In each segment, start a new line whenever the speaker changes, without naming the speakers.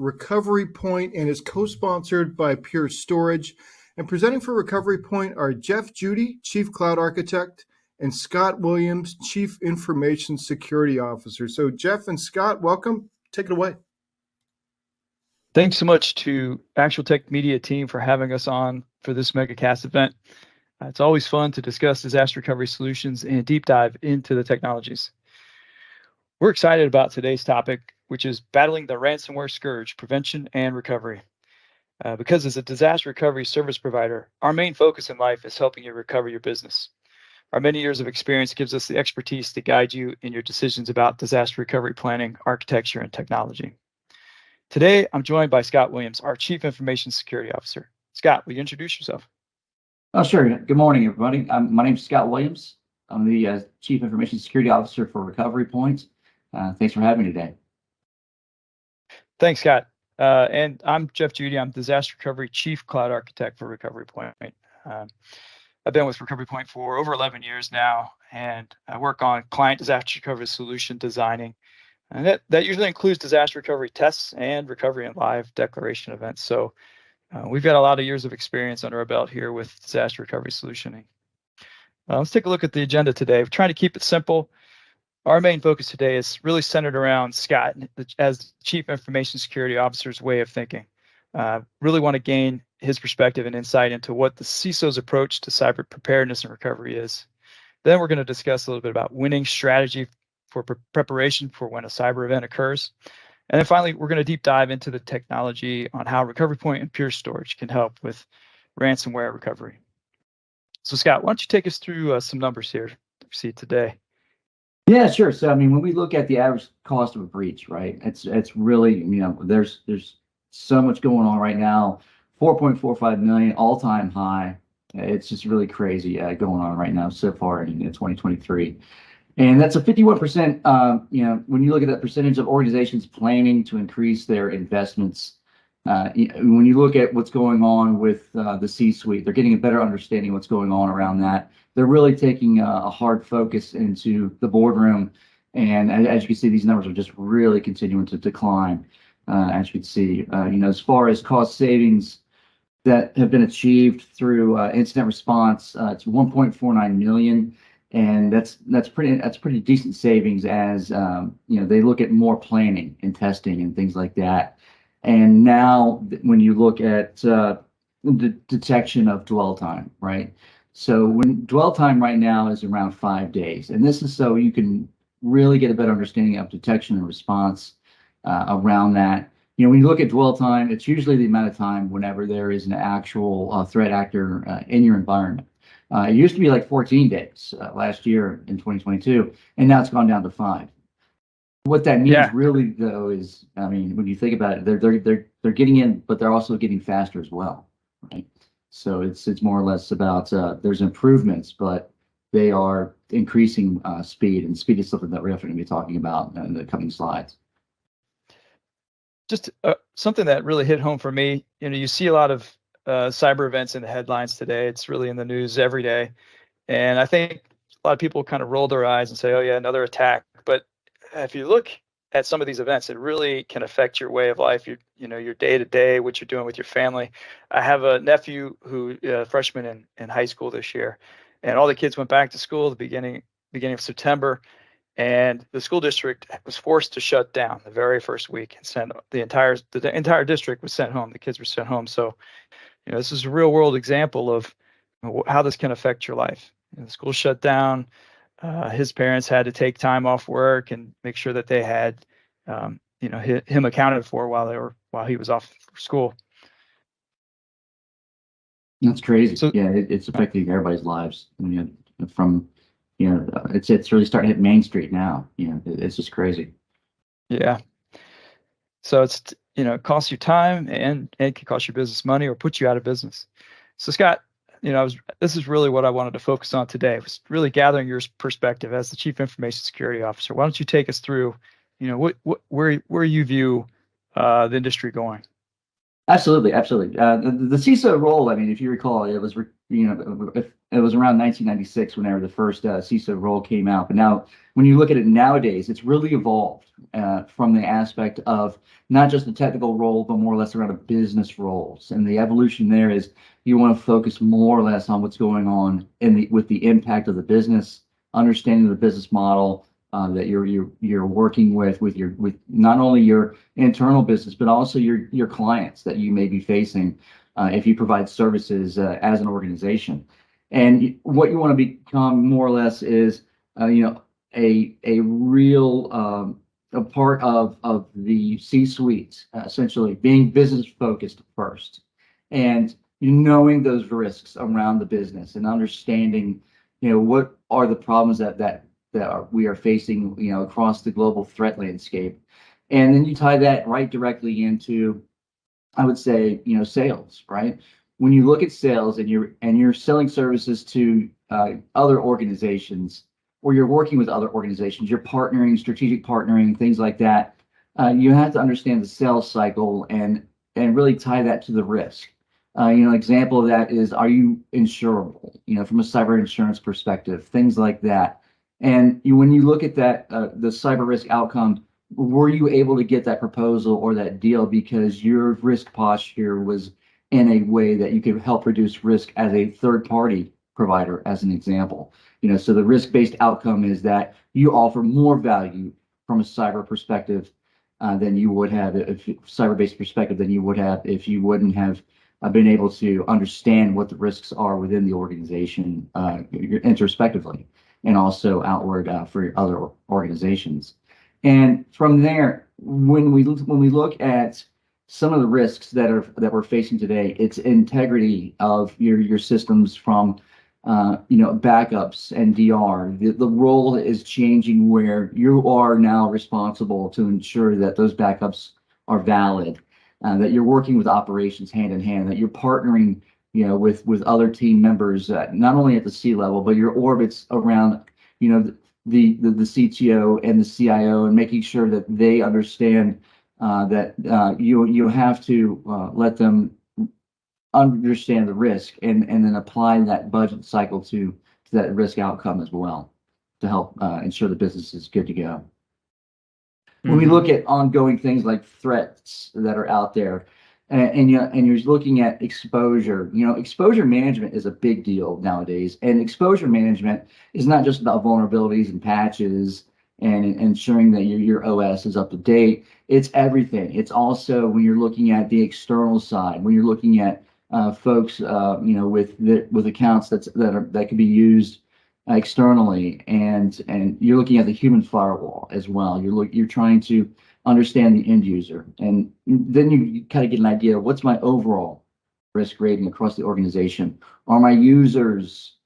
Recovery Point and is co-sponsored by Pure Storage. And presenting for Recovery Point are Jeff Judy, Chief Cloud Architect, and Scott Williams, Chief Information Security Officer. So Jeff and Scott, welcome. Take it away.
Thanks so much to Actual Tech Media team for having us on for this Megacast event. It's always fun to discuss disaster recovery solutions and deep dive into the technologies. We're excited about today's topic, which is battling the ransomware scourge, prevention and recovery. Because as a disaster recovery service provider, our main focus in life is helping you recover your business. Our many years of experience gives us the expertise to guide you in your decisions about disaster recovery planning, architecture, and technology. Today, I'm joined by Scott Williams, our Chief Information Security Officer. Scott, will you introduce yourself?
Oh, sure. Good morning, everybody. My name is Scott Williams. I'm the Chief Information Security Officer for Recovery Point. Thanks for having me today.
Thanks, Scott. And I'm Jeff Judy. I'm Disaster Recovery Chief Cloud Architect for Recovery Point. I've been with Recovery Point for over 11 years now, and I work on client disaster recovery solution designing. And that usually includes disaster recovery tests and recovery and live declaration events. So we've got a lot of years of experience under our belt here with disaster recovery solutioning. Let's take a look at the agenda today. We're trying to keep it simple. Our main focus today is really centered around Scott as Chief Information Security Officer's way of thinking. Really want to gain his perspective and insight into what the CISO's approach to cyber preparedness and recovery is. Then we're going to discuss a little bit about winning strategy for preparation for when a cyber event occurs. And then finally, we're going to deep dive into the technology on how Recovery Point and Pure Storage can help with ransomware recovery. So Scott, why don't you take us through some numbers here to see today?
Yeah, sure. So, I mean, when we look at the average cost of a breach, right, it's really, there's so much going on right now. 4.45 million, all-time high. It's just really crazy going on right now so far in 2023. And that's a 51%, when you look at that percentage of organizations planning to increase their investments, when you look at what's going on with the C-suite, they're getting a better understanding of what's going on around that. They're really taking a hard focus into the boardroom. And as you can see, these numbers are just really continuing to decline, as you can see. As far as cost savings that have been achieved through incident response, it's 1.49 million. And that's pretty decent savings as they look at more planning and testing and things like that. And now when you look at the detection of dwell time, right? So when dwell time right now is around 5 days, and this is so you can really get a better understanding of detection and response around that. When you look at dwell time, it's usually the amount of time whenever there is an actual threat actor in your environment. It used to be like 14 days last year in 2022, and now it's gone down to 5. What that means really, though, is, when you think about it, they're getting in, but they're also getting faster as well, right? So it's more or less about there's improvements, but they are increasing speed, and speed is something that we're definitely going to be talking about in the coming slides.
Just something that really hit home for me. You see a lot of cyber events in the headlines today. It's really in the news every day. And I think a lot of people kind of roll their eyes and say, oh yeah, another attack. But if you look at some of these events, it really can affect your way of life, your day to day, what you're doing with your family. I have a nephew who freshman in high school this year, and all the kids went back to school at the beginning of September. And the school district was forced to shut down the very first week and send the entire district was sent home. The kids were sent home. So, this is a real world example of how this can affect your life. The school shut down. His parents had to take time off work and make sure that they had, him accounted for while he was off for school.
That's crazy. So, yeah, it's affecting everybody's lives. It's really starting to hit Main Street now. It's just crazy.
Yeah. So it costs you time and it can cost your business money or put you out of business. So Scott, this is really what I wanted to focus on today, was really gathering your perspective as the Chief Information Security Officer. Why don't you take us through, where you view the industry going?
Absolutely. The CISO role, if you recall, it was if it was around 1996 whenever the first CISO role came out. But now, when you look at it nowadays, it's really evolved from the aspect of not just the technical role, but more or less around the business roles. And the evolution there is you want to focus more or less on what's going on with the impact of the business, understanding the business model that you're working with not only your internal business, but also your clients that you may be facing if you provide services as an organization. And what you want to become more or less is a real a part of the C-suite, essentially being business focused first, and knowing those risks around the business and understanding what are the problems that we are facing across the global threat landscape. And then you tie that right directly into, I would say, sales, right? When you look at sales and you're selling services to other organizations, or you're working with other organizations, you're partnering, strategic partnering, things like that. You have to understand the sales cycle and really tie that to the risk. Example of that is, are you insurable? From a cyber insurance perspective, things like that. And when you look at that, the cyber risk outcome, were you able to get that proposal or that deal because your risk posture was in a way that you could help reduce risk as a third-party provider, as an example? So the risk-based outcome is that you offer more value from a cyber perspective than you would have cyber-based perspective than you would have if you wouldn't have been able to understand what the risks are within the organization introspectively, and also outward for other organizations. And from there, when we look at some of the risks that we're facing today, it's integrity of your systems from backups and DR. The role is changing where you are now responsible to ensure that those backups are valid, that you're working with operations hand in hand, that you're partnering with other team members, not only at the C level, but your orbits around the CTO and the CIO, and making sure that they understand that you have to let them understand the risk and then apply that budget cycle to that risk outcome as well, to help ensure the business is good to go. When we look at ongoing things like threats that are out there, and you're looking at exposure, exposure management is a big deal nowadays. And exposure management is not just about vulnerabilities and patches and ensuring that your OS is up to date. It's everything. It's also when you're looking at the external side, when you're looking at folks, with accounts that can be used externally, and you're looking at the human firewall as well. You're trying to understand the end user, and then you kind of get an idea of what's my overall risk rating across the organization. Are my users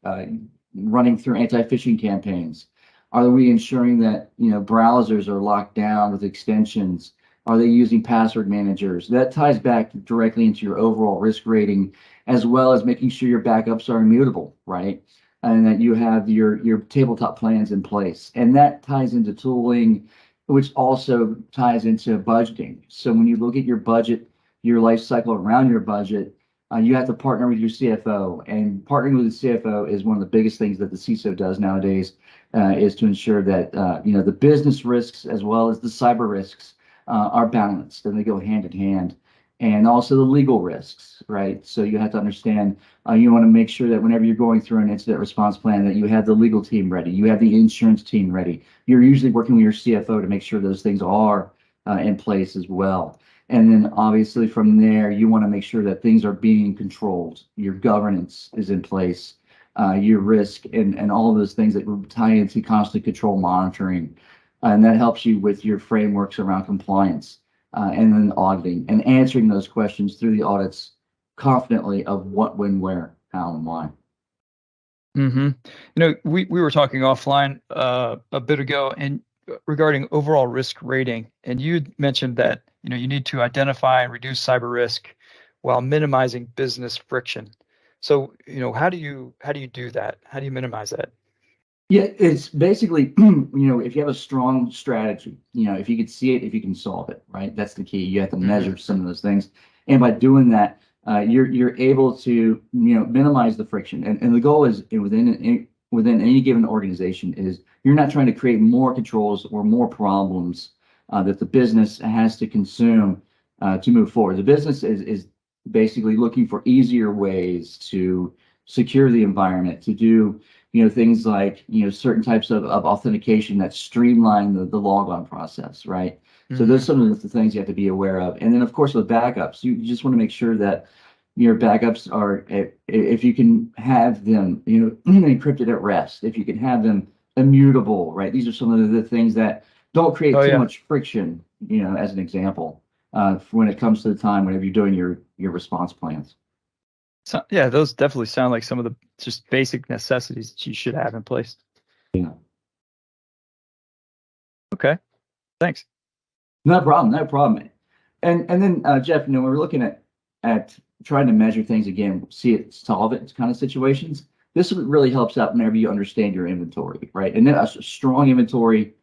running through anti-phishing campaigns? Are we ensuring that browsers are locked down with extensions? Are they using password managers? That ties back directly into your overall risk rating, as well as making sure your backups are immutable, right? And that you have your tabletop plans in place. And that ties into tooling, which also ties into budgeting. So when you look at your budget, your life cycle around your budget, you have to partner with your CFO. And partnering with the CFO is one of the biggest things that the CISO does nowadays, is to ensure that the business risks as well as the cyber risks are balanced, and they go hand in hand. And also the legal risks, right? So you have to understand, you want to make sure that whenever you're going through an incident response plan, that you have the legal team ready, you have the insurance team ready. You're usually working with your CFO to make sure those things are in place as well. And then obviously from there, you want to make sure that things are being controlled. Your governance is in place, your risk, and all of those things that tie into constant control monitoring. And that helps you with your frameworks around compliance. And then auditing and answering those questions through the audits confidently of what, when, where, how, and why.
We were talking offline a bit ago, and regarding overall risk rating, and you mentioned that you need to identify and reduce cyber risk while minimizing business friction. So how do you do that? How do you minimize that?
Yeah, it's basically, if you have a strong strategy, if you can see it, if you can solve it, right? That's the key. You have to measure some of those things. And by doing that, you're able to minimize the friction. And the goal is within any given organization is you're not trying to create more controls or more problems that the business has to consume to move forward. The business is basically looking for easier ways to secure the environment, to do things like certain types of authentication that streamline the logon process, right? So those are some of the things you have to be aware of. And then of course with backups, you just want to make sure that your backups are, if you can have them encrypted at rest, if you can have them immutable, right? These are some of the things that don't create too much friction, as an example, when it comes to the time whenever you're doing your response plans.
So, yeah, those definitely sound like some of the just basic necessities that you should have in place.
Yeah.
Okay. Thanks.
No problem. And then Jeff, we're looking at trying to measure things again, solve it kind of situations. This really helps out whenever you understand your inventory, right? And then a strong inventory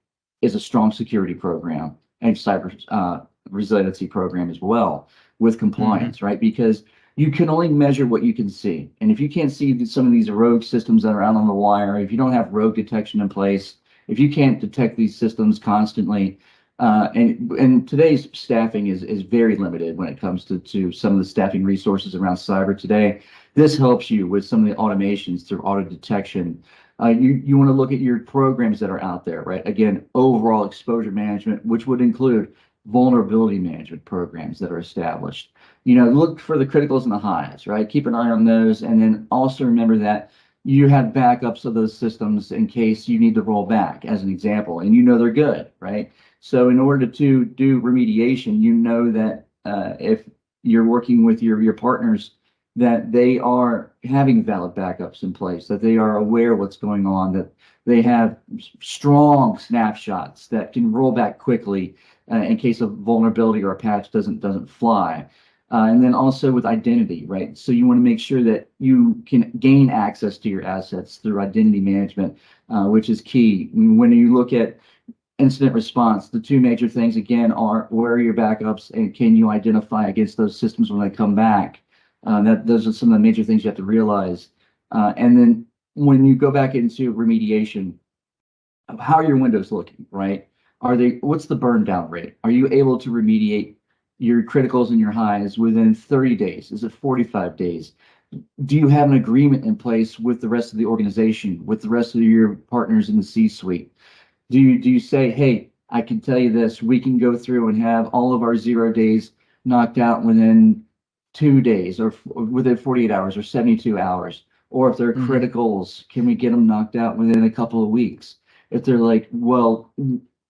is a strong security program and cyber resiliency program as well with compliance, right? Because you can only measure what you can see. And if you can't see some of these rogue systems that are out on the wire, if you don't have rogue detection in place, if you can't detect these systems constantly, and today's staffing is very limited when it comes to some of the staffing resources around cyber today. This helps you with some of the automations through auto detection. You want to look at your programs that are out there, right? Again, overall exposure management, which would include vulnerability management programs that are established. Look for the criticals and the highs, right? Keep an eye on those. And then also remember that you have backups of those systems in case you need to roll back, as an example, and they're good, right? So in order to do remediation, that if you're working with your partners, that they are having valid backups in place, that they are aware of what's going on, that they have strong snapshots that can roll back quickly in case of vulnerability or a patch doesn't fly. And then also with identity, right? So you want to make sure that you can gain access to your assets through identity management, which is key. When you look at incident response, the two major things again are where are your backups and can you identify against those systems when they come back? Those are some of the major things you have to realize. And then when you go back into remediation, how are your windows looking, right? What's the burn down rate? Are you able to remediate your criticals and your highs within 30 days? Is it 45 days? Do you have an agreement in place with the rest of the organization, with the rest of your partners in the C-suite? Do you say, hey, I can tell you this, we can go through and have all of our 0 days knocked out within 2 days or within 48 hours or 72 hours? Or if they're criticals, can we get them knocked out within a couple of weeks? If they're like, well,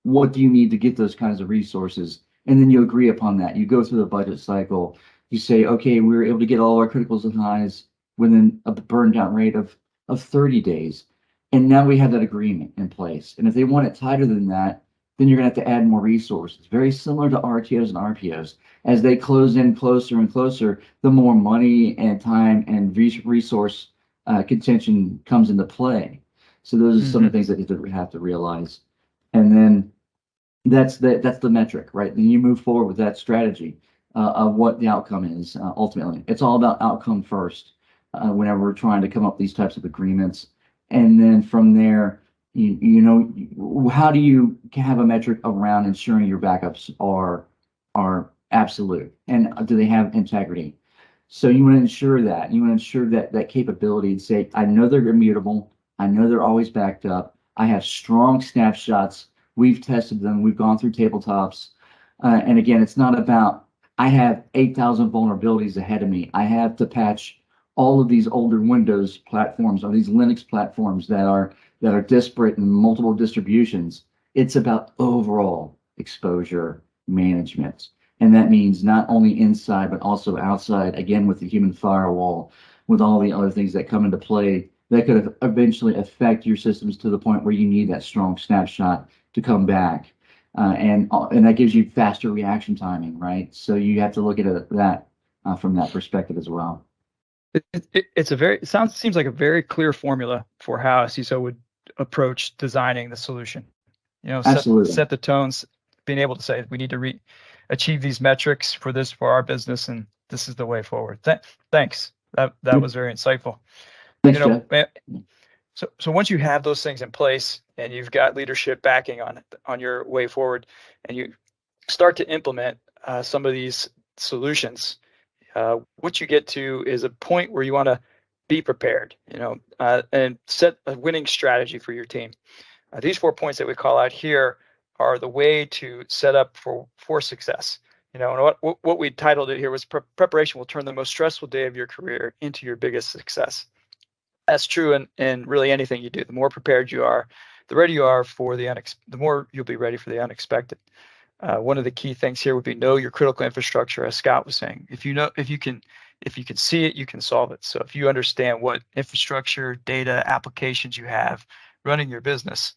what do you need to get those kinds of resources? And then you agree upon that. You go through the budget cycle. You say, okay, we were able to get all our criticals and highs within a burn down rate of 30 days. And now we have that agreement in place. And if they want it tighter than that, then you're going to have to add more resources. Very similar to RTOs and RPOs. As they close in closer and closer, the more money and time and resource contention comes into play. So those are some of the things that you have to realize. And then that's the metric, right? Then you move forward with that strategy of what the outcome is ultimately. It's all about outcome first whenever we're trying to come up with these types of agreements. And then from there, how do you have a metric around ensuring your backups are absolute and do they have integrity? So you want to ensure that capability and say, I know they're immutable. I know they're always backed up. I have strong snapshots. We've tested them. We've gone through tabletops. And again, it's not about, I have 8,000 vulnerabilities ahead of me. I have to patch all of these older Windows platforms or these Linux platforms that are disparate in multiple distributions. It's about overall exposure management. And that means not only inside, but also outside, again, with the human firewall, with all the other things that come into play that could eventually affect your systems to the point where you need that strong snapshot to come back. And that gives you faster reaction timing, right? So you have to look at that from that perspective as well.
It seems like a very clear formula for how a CISO would approach designing the solution.
Absolutely.
Set the tones, being able to say we need to achieve these metrics for our business, and this is the way forward. Thanks. That was very insightful.
Thanks, Jeff.
So once you have those things in place and you've got leadership backing on your way forward, and you start to implement some of these solutions, what you get to is a point where you want to be prepared, and set a winning strategy for your team. These 4 points that we call out here are the way to set up for success. And what we titled it here was preparation will turn the most stressful day of your career into your biggest success. That's true in really anything you do. The more prepared you are, the ready you are for the more you'll be ready for the unexpected. One of the key things here would be know your critical infrastructure, as Scott was saying. If you can see it, you can solve it. So if you understand what infrastructure, data, applications you have running your business,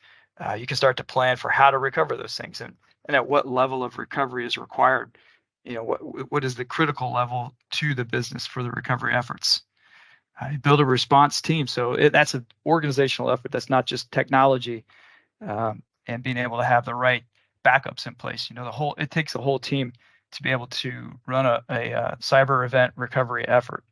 you can start to plan for how to recover those things and at what level of recovery is required. What is the critical level to the business for the recovery efforts? Build a response team. So that's an organizational effort. That's not just technology, and being able to have the right backups in place. It takes a whole team to be able to run a cyber event recovery effort.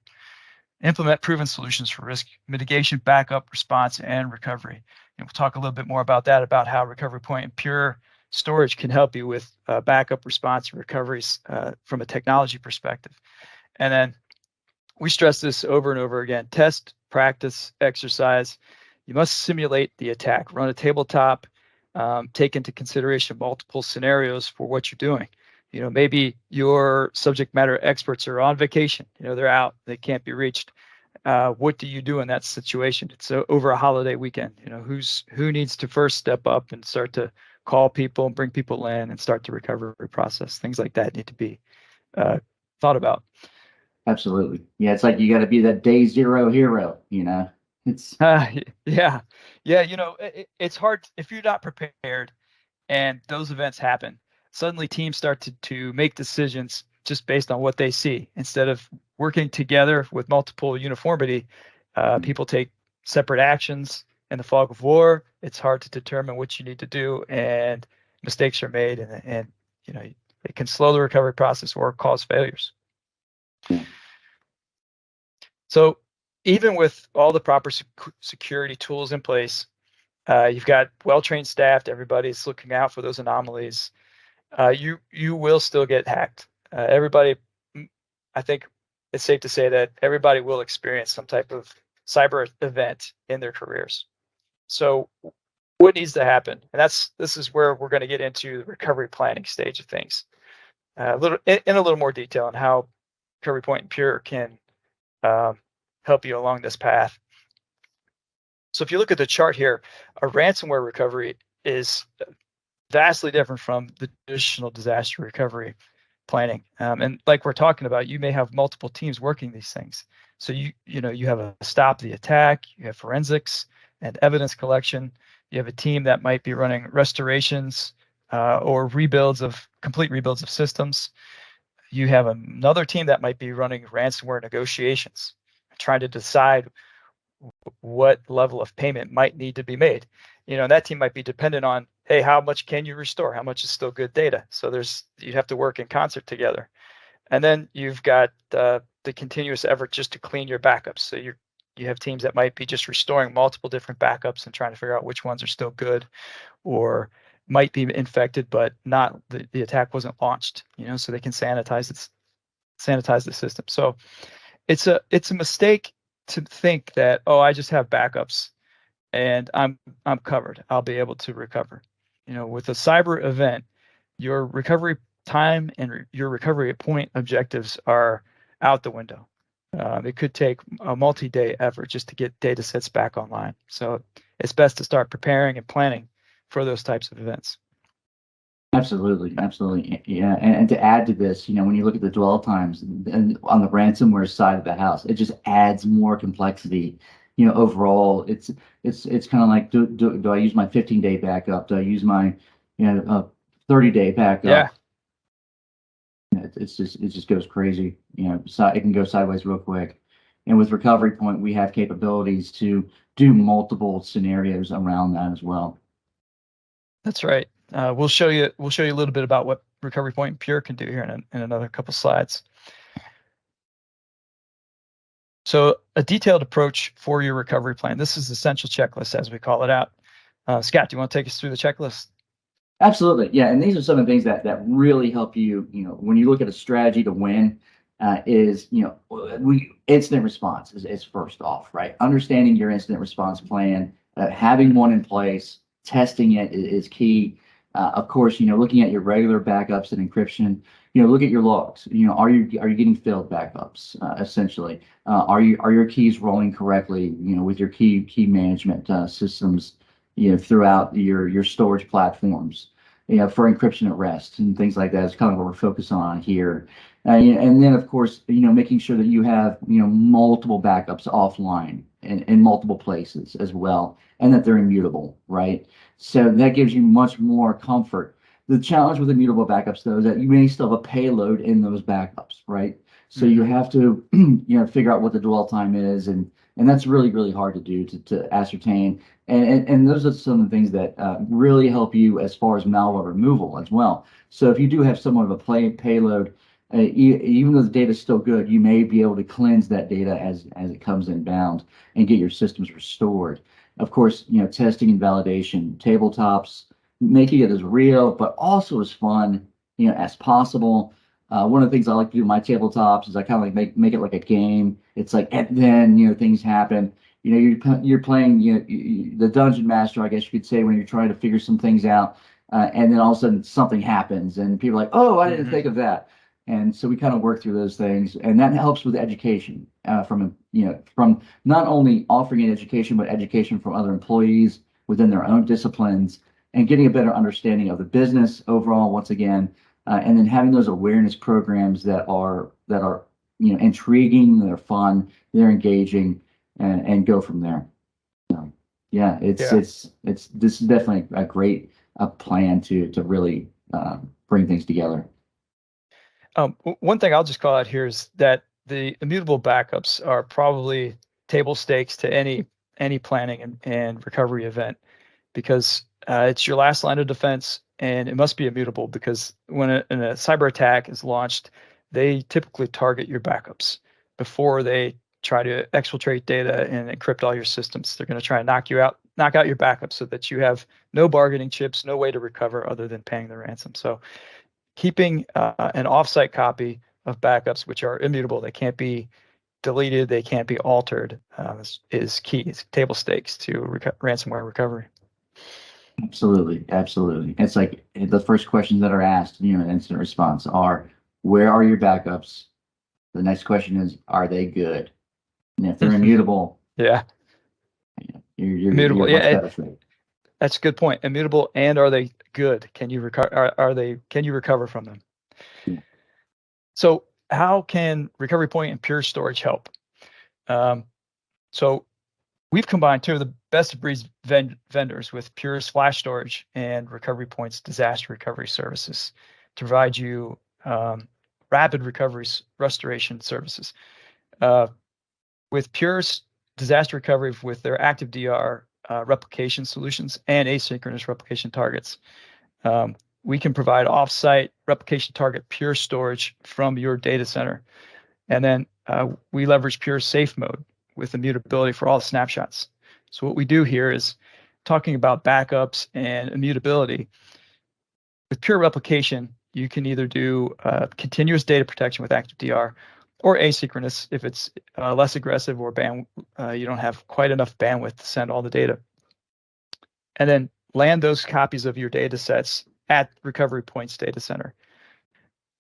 Implement proven solutions for risk mitigation, backup, response, and recovery. And we'll talk a little bit more about that, about how Recovery Point and Pure Storage can help you with backup, response, and recoveries from a technology perspective. And then we stress this over and over again: test, practice, exercise. You must simulate the attack. Run a tabletop. Take into consideration multiple scenarios for what you're doing. Maybe your subject matter experts are on vacation. They're out. They can't be reached. What do you do in that situation? It's over a holiday weekend. Who needs to first step up and start to call people and bring people in and start the recovery process? Things like that need to be thought about.
Absolutely. Yeah, it's like you got to be that day zero hero, It's
yeah. It's hard if you're not prepared and those events happen. Suddenly teams start to make decisions just based on what they see. Instead of working together with multiple uniformity, people take separate actions. In the fog of war, it's hard to determine what you need to do, and mistakes are made, and it can slow the recovery process or cause failures. So even with all the proper security tools in place, you've got well-trained staff, everybody's looking out for those anomalies, you will still get hacked. Everybody, I think it's safe to say that everybody will experience some type of cyber event in their careers. So what needs to happen? And this is where we're going to get into the recovery planning stage of things, in a little more detail on how Recovery Point and Pure can help you along this path. So if you look at the chart here, a ransomware recovery is vastly different from the traditional disaster recovery planning. And like we're talking about, you may have multiple teams working these things. So you have a stop the attack, you have forensics and evidence collection. You have a team that might be running restorations or complete rebuilds of systems. You have another team that might be running ransomware negotiations, trying to decide what level of payment might need to be made. That team might be dependent on, hey, how much can you restore? How much is still good data? So you have to work in concert together. And then you've got the continuous effort just to clean your backups. So you have teams that might be just restoring multiple different backups and trying to figure out which ones are still good or might be infected, but not the attack wasn't launched, so they can sanitize the system. So it's a mistake to think that, oh, I just have backups and I'm covered. I'll be able to recover. With a cyber event, your recovery time and your recovery point objectives are out the window. It could take a multi-day effort just to get data sets back online. So it's best to start preparing and planning for those types of events.
Absolutely. Yeah. And to add to this, when you look at the dwell times and on the ransomware side of the house, it just adds more complexity. Overall, it's kind of like, do I use my 15-day backup? Do I use my 30-day backup?
Yeah.
It just goes crazy. It can go sideways real quick. And with Recovery Point, we have capabilities to do multiple scenarios around that as well.
That's right. We'll show you a little bit about Recovery Point and Pure can do here in another couple slides. So a detailed approach for your recovery plan. This is the essential checklist, as we call it out. Scott, do you want to take us through the checklist?
Absolutely. Yeah. And these are some of the things that really help you, when you look at a strategy to win, incident response is first off, right? Understanding your incident response plan, having one in place, testing it is key. Of course, looking at your regular backups and encryption, look at your logs. Are you getting failed backups? Essentially, are your keys rolling correctly? With your key management systems, throughout your storage platforms. For encryption at rest and things like that is kind of what we're focused on here. And then, of course, making sure that you have, multiple backups offline in multiple places as well, and that they're immutable, right? So that gives you much more comfort. The challenge with immutable backups, though, is that you may still have a payload in those backups, right? So you have to, figure out what the dwell time is, and that's really, really hard to do to ascertain. And those are some of the things that really help you as far as malware removal as well. So if you do have somewhat of a payload, even though the data is still good, you may be able to cleanse that data as it comes inbound and get your systems restored. Of course, testing and validation, tabletops, making it as real, but also as fun, as possible. One of the things I like to do in my tabletops is I kind of like make it like a game. It's like, and then, things happen. You're playing, the dungeon master, I guess you could say, when you're trying to figure some things out, and then all of a sudden something happens, and people are like, "Oh, I didn't think of that." And so we kind of work through those things, and that helps with education from not only offering an education, but education from other employees within their own disciplines, and getting a better understanding of the business overall. Once again, and then having those awareness programs that are intriguing, they're fun, they're engaging. And go from there. So, yeah, this is definitely a great plan to really bring things together.
One thing I'll just call out here is that the immutable backups are probably table stakes to any planning and recovery event, because it's your last line of defense, and it must be immutable, because when a cyber attack is launched, they typically target your backups before they try to exfiltrate data and encrypt all your systems. They're going to try and knock out your backups so that you have no bargaining chips, no way to recover other than paying the ransom. So keeping an offsite copy of backups, which are immutable, they can't be deleted, they can't be altered, is key. It's table stakes to ransomware recovery.
Absolutely. It's like the first questions that are asked, in incident response are, where are your backups? The next question is, are they good? And if they're immutable,
yeah,
you're
immutable.
much better fit.
That's a good point. Immutable, and are they good? Can you recover? Can you recover from them?
Yeah.
So how can Recovery Point and Pure Storage help? So we've combined two of the best of breed vendors with Pure's flash storage and Recovery Point's disaster recovery services to provide you rapid recovery restoration services. With Pure's disaster recovery with their active DR replication solutions and asynchronous replication targets, we can provide offsite replication target Pure storage from your data center. And then we leverage Pure safe mode with immutability for all the snapshots. So what we do here is talking about backups and immutability. With Pure replication, you can either do continuous data protection with active DR, or asynchronous if it's less aggressive, or you don't have quite enough bandwidth to send all the data. And then land those copies of your data sets at Recovery Point's data center.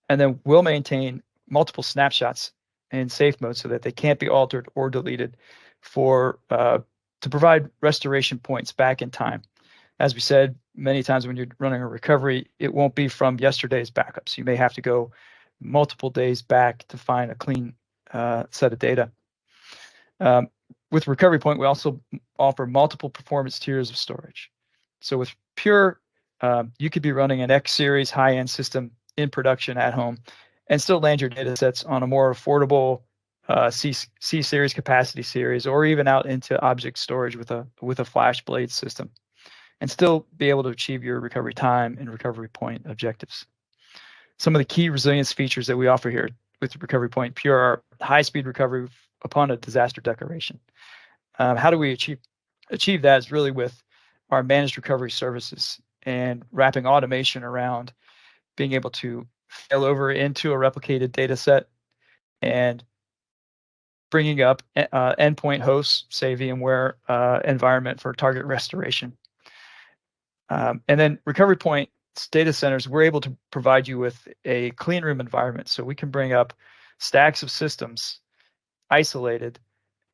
And then we'll maintain multiple snapshots in safe mode so that they can't be altered or deleted to provide restoration points back in time. As we said many times, when you're running a recovery, it won't be from yesterday's backups. You may have to go multiple days back to find a clean set of data. With Recovery Point, we also offer multiple performance tiers of storage. So with Pure, you could be running an X series high-end system in production at home and still land your data sets on a more affordable C series, capacity series, or even out into object storage with a flash blade system, and still be able to achieve your recovery time and Recovery Point objectives. some of the key resilience features that we offer here with Recovery Point Pure are high-speed recovery upon a disaster declaration. How do we achieve that is really with our managed recovery services and wrapping automation around being able to fail over into a replicated data set and bringing up endpoint hosts, say VMware environment for target restoration. And then Recovery Point data centers, we're able to provide you with a clean room environment. So we can bring up stacks of systems isolated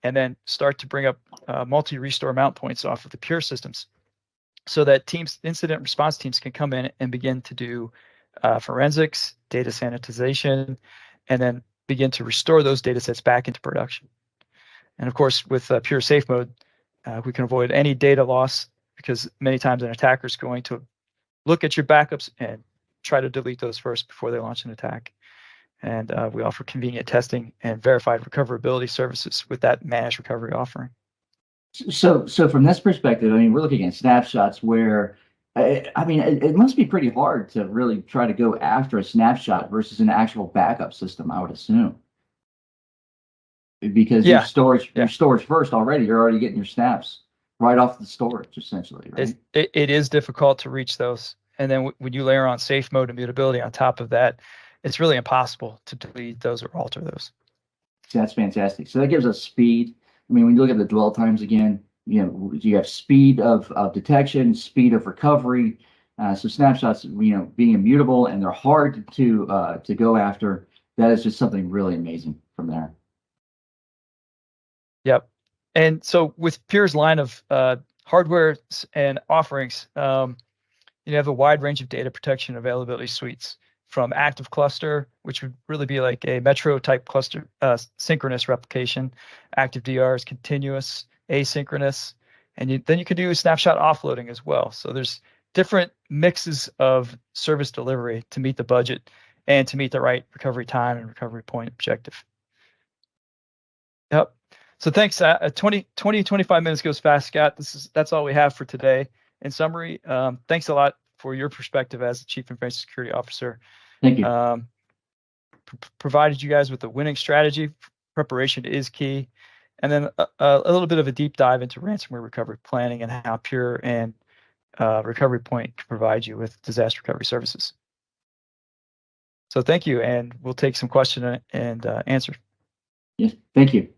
and then start to bring up multi-restore mount points off of the Pure systems so that teams, incident response teams, can come in and begin to do forensics, data sanitization, and then begin to restore those data sets back into production. And of course, with Pure Safe Mode, we can avoid any data loss because many times an attacker is going to look at your backups and try to delete those first before they launch an attack. And we offer convenient testing and verified recoverability services with that managed recovery offering.
So from this perspective, I mean, we're looking at snapshots where, I mean, it must be pretty hard to really try to go after a snapshot versus an actual backup system, I would assume. Because your storage first already, you're already getting your snaps right off the storage, essentially, right?
It is difficult to reach those. And then when you layer on safe mode immutability on top of that, it's really impossible to delete those or alter those.
That's fantastic. So that gives us speed. I mean, when you look at the dwell times again, you know, you have speed of detection, speed of recovery. So snapshots, you know, being immutable and they're hard to go after. That is just something really amazing from there.
Yep. And so with Pure's line of hardware and offerings, you have a wide range of data protection availability suites from active cluster, which would really be like a metro type cluster, synchronous replication. Active DR is continuous, asynchronous, and then you can do snapshot offloading as well. So there's different mixes of service delivery to meet the budget and to meet the right recovery time and recovery point objective. Yep. So thanks. 25 minutes goes fast, Scott. That's all we have for today. In summary, thanks a lot for your perspective as the Chief Information Security Officer.
Thank you.
Provided you guys with a winning strategy. Preparation is key. And then a little bit of a deep dive into ransomware recovery planning and how Pure and Recovery Point can provide you with disaster recovery services. So thank you, and we'll take some question and answer.
Yes, thank you.